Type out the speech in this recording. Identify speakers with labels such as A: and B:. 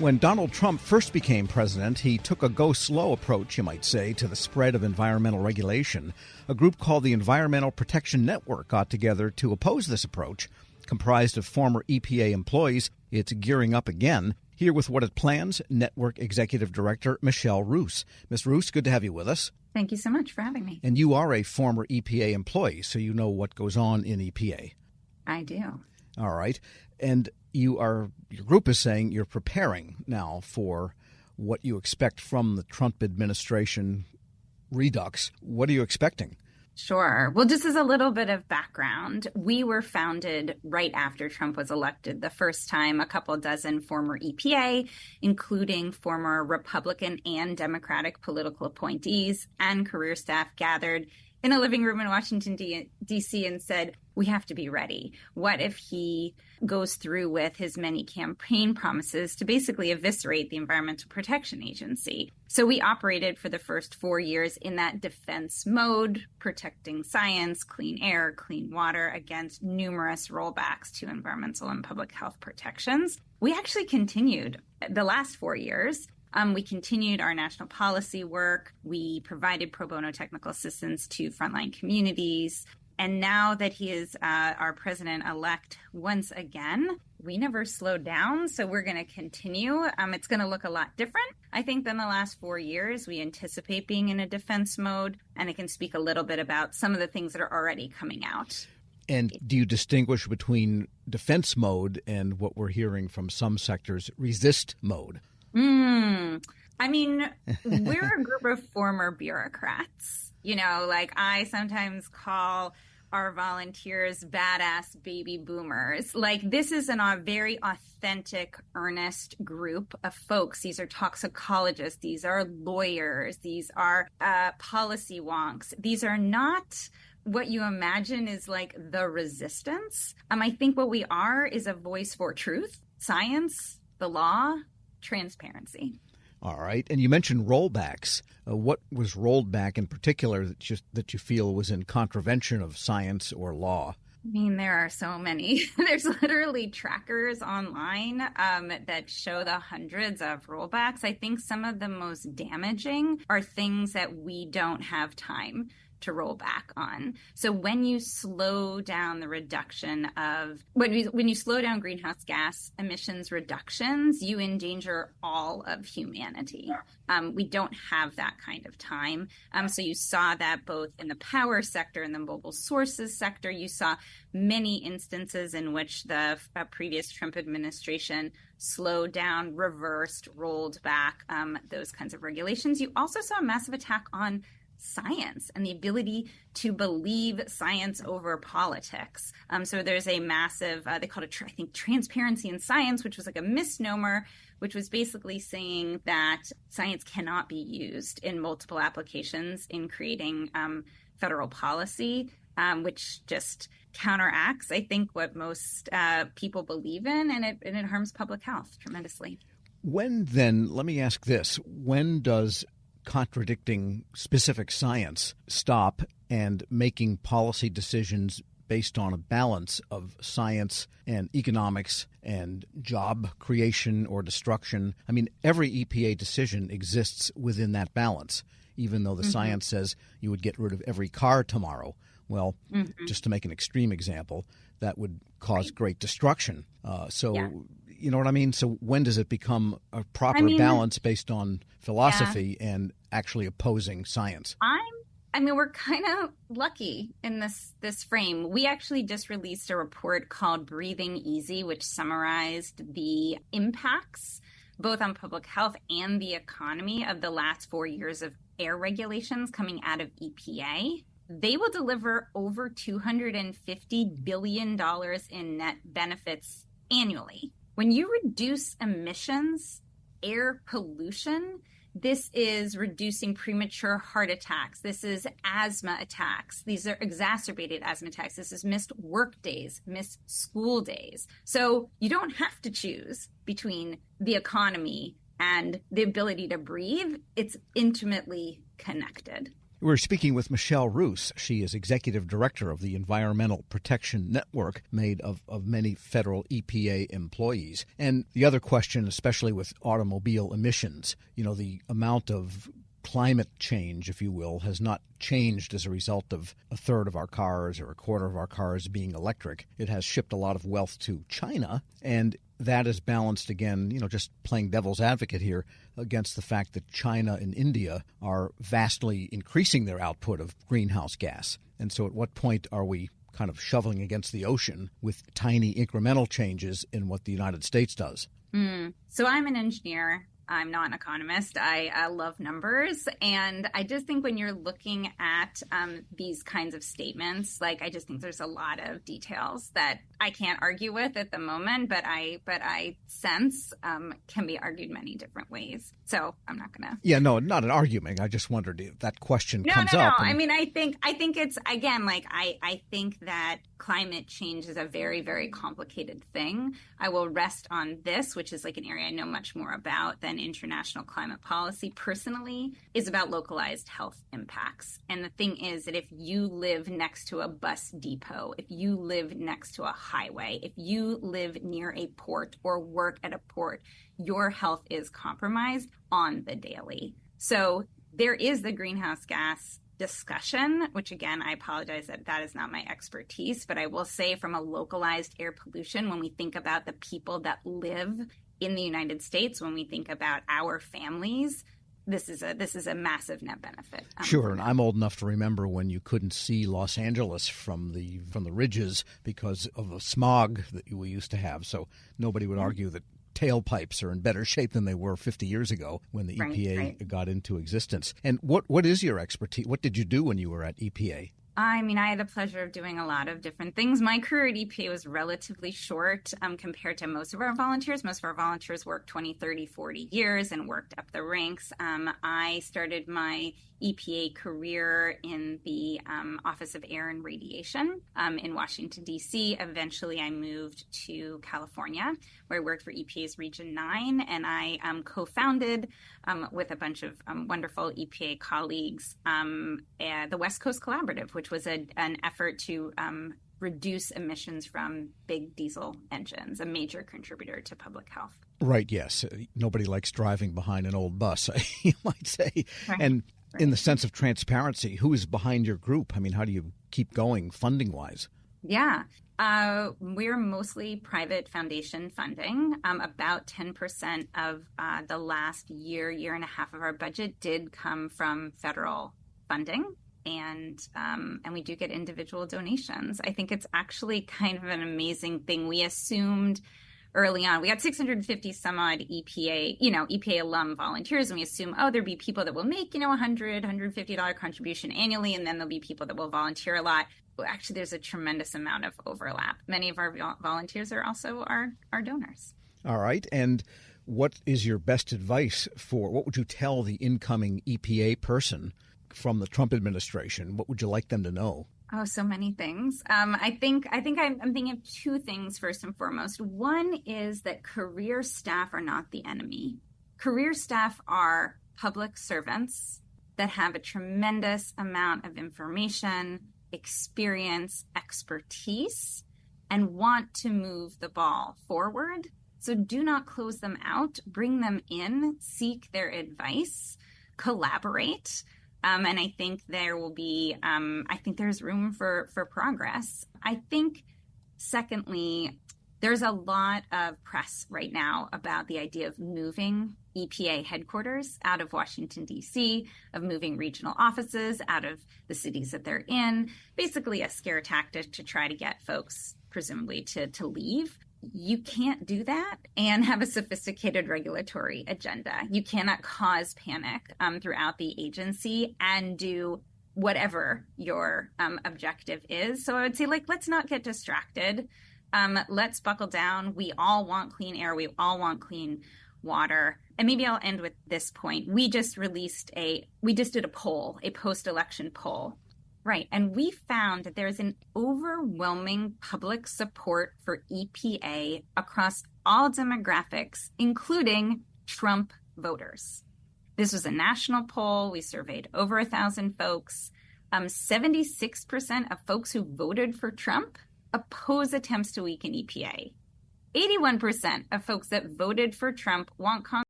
A: When Donald Trump first became president, he took a go-slow approach, you might say, to the spread of environmental regulation. A group called the Environmental Protection Network got together to oppose this approach. Comprised of former EPA employees, it's gearing up again. Here with what it plans, Network Executive Director Michelle Roos. Ms. Roos, good to have you with us.
B: Thank you so much for having me.
A: And you are a former EPA employee, so you know what goes on in EPA.
B: I do.
A: All right. And your group is saying you're preparing now for what you expect from the Trump administration redux. What are you expecting?
B: Sure. Well, just as a little bit of background, we were founded right after Trump was elected the first time. A couple dozen former EPA, including former Republican and Democratic political appointees and career staff, gathered in a living room in Washington, D.C. and said, we have to be ready. What if he goes through with his many campaign promises to basically eviscerate the Environmental Protection Agency? So we operated for the first 4 years in that defense mode, protecting science, clean air, clean water against numerous rollbacks to environmental and public health protections. We actually continued the last 4 years. We continued our national policy work. We provided pro bono technical assistance to frontline communities. And now that he is our president-elect once again, we never slowed down. So we're going to continue. It's going to look a lot different, I think, than the last 4 years. We anticipate being in a defense mode. And I can speak a little bit about some of the things that are already coming out.
A: And do you distinguish between defense mode and what we're hearing from some sectors, resist mode?
B: I mean, we're a group of former bureaucrats. You know, like I sometimes call our volunteers badass baby boomers. Like this is a very authentic, earnest group of folks. These are toxicologists. These are lawyers. These are policy wonks. These are not what you imagine is like the resistance. I think what we are is a voice for truth, science, the law, transparency.
A: All right. And you mentioned rollbacks. What was rolled back in particular that you feel was in contravention of science or law?
B: I mean, there are so many. There's literally trackers online that show the hundreds of rollbacks. I think some of the most damaging are things that we don't have time to roll back on. So when you slow down the reduction of, when you slow down greenhouse gas emissions reductions, you endanger all of humanity. We don't have that kind of time. So you saw that both in the power sector and the mobile sources sector. You saw many instances in which the previous Trump administration slowed down, reversed, rolled back those kinds of regulations. You also saw a massive attack on science and the ability to believe science over politics. So there's a massive, they called it, I think, transparency in science, which was like a misnomer, which was basically saying that science cannot be used in multiple applications in creating federal policy, which just counteracts, I think, what most people believe in, and it harms public health tremendously.
A: When then, let me ask this, when does contradicting specific science stop and making policy decisions based on a balance of science and economics and job creation or destruction? I mean, every EPA decision exists within that balance, even though the science says you would get rid of every car tomorrow. Well, just to make an extreme example, that would cause great destruction. You know what I mean? So when does it become a proper balance based on philosophy and actually opposing science?
B: We're kind of lucky in this frame. We actually just released a report called Breathing Easy, which summarized the impacts both on public health and the economy of the last 4 years of air regulations coming out of EPA. They will deliver over $250 billion in net benefits annually. When you reduce emissions, air pollution, this is reducing premature heart attacks. This is asthma attacks. These are exacerbated asthma attacks. This is missed work days, missed school days. So you don't have to choose between the economy and the ability to breathe. It's intimately connected.
A: We're speaking with Michelle Roos. She is Executive Director of the Environmental Protection Network, made of many federal EPA employees. And the other question, especially with automobile emissions, the amount of climate change, if you will, has not changed as a result of a third of our cars or a quarter of our cars being electric. It has shipped a lot of wealth to China, and that is balanced again, just playing devil's advocate here, against the fact that China and India are vastly increasing their output of greenhouse gas. And so at what point are we kind of shoveling against the ocean with tiny incremental changes in what the United States does?
B: So I'm an engineer. I'm not an economist. I love numbers. And I just think when you're looking at these kinds of statements, I just think there's a lot of details that I can't argue with at the moment, but I sense can be argued many different ways. So I'm not going to.
A: Yeah, no, not an argument. I just wondered if that question comes up.
B: No. I mean, I think it's, again, I think that climate change is a very, very complicated thing. I will rest on this, which is an area I know much more about than international climate policy personally, is about localized health impacts. And the thing is that if you live next to a bus depot, if you live next to a highway, if you live near a port or work at a port, your health is compromised on the daily. So there is the greenhouse gas discussion, which again, I apologize that is not my expertise, but I will say from a localized air pollution, when we think about the people that live in the United States, when we think about our families, this is a massive net benefit.
A: Sure, and I'm old enough to remember when you couldn't see Los Angeles from the ridges because of the smog that we used to have. So nobody would argue that tailpipes are in better shape than they were 50 years ago when the EPA got into existence. And what is your expertise? What did you do when you were at EPA?
B: I mean, I had the pleasure of doing a lot of different things. My career at EPA was relatively short compared to most of our volunteers. Most of our volunteers worked 20, 30, 40 years and worked up the ranks. I started my EPA career in the Office of Air and Radiation in Washington, D.C. Eventually, I moved to California, where I worked for EPA's Region 9, and I co-founded with a bunch of wonderful EPA colleagues the West Coast Collaborative, which was an effort to reduce emissions from big diesel engines, a major contributor to public health.
A: Right, yes. Nobody likes driving behind an old bus, you might say. Right. And in the sense of transparency, who is behind your group? I mean, how do you keep going funding-wise?
B: Yeah. We're mostly private foundation funding. About 10% of the last year and a half of our budget did come from federal funding. And we do get individual donations. I think it's actually kind of an amazing thing. We assumed early on, we had 650 some odd EPA alum volunteers, and we assume, there'd be people that will make, $100, $150 contribution annually, and then there'll be people that will volunteer a lot. Well, actually, there's a tremendous amount of overlap. Many of our volunteers are also our donors.
A: All right. And what is your best advice what would you tell the incoming EPA person from the Trump administration? What would you like them to know?
B: Oh, so many things. I think I'm thinking of two things first and foremost. One is that career staff are not the enemy. Career staff are public servants that have a tremendous amount of information, experience, expertise, and want to move the ball forward. So do not close them out. Bring them in, seek their advice, collaborate. And I think there will be, I think there's room for progress. I think, secondly, there's a lot of press right now about the idea of moving EPA headquarters out of Washington, D.C., of moving regional offices out of the cities that they're in, basically a scare tactic to try to get folks, presumably, to leave. You can't do that and have a sophisticated regulatory agenda. You cannot cause panic throughout the agency and do whatever your objective is. So I would say, let's not get distracted. Let's buckle down. We all want clean air. We all want clean water. And maybe I'll end with this point. We just did a poll, a post-election poll. Right. And we found that there's an overwhelming public support for EPA across all demographics, including Trump voters. This was a national poll. We surveyed over 1,000 folks. 76% of folks who voted for Trump oppose attempts to weaken EPA. 81% of folks that voted for Trump want Congress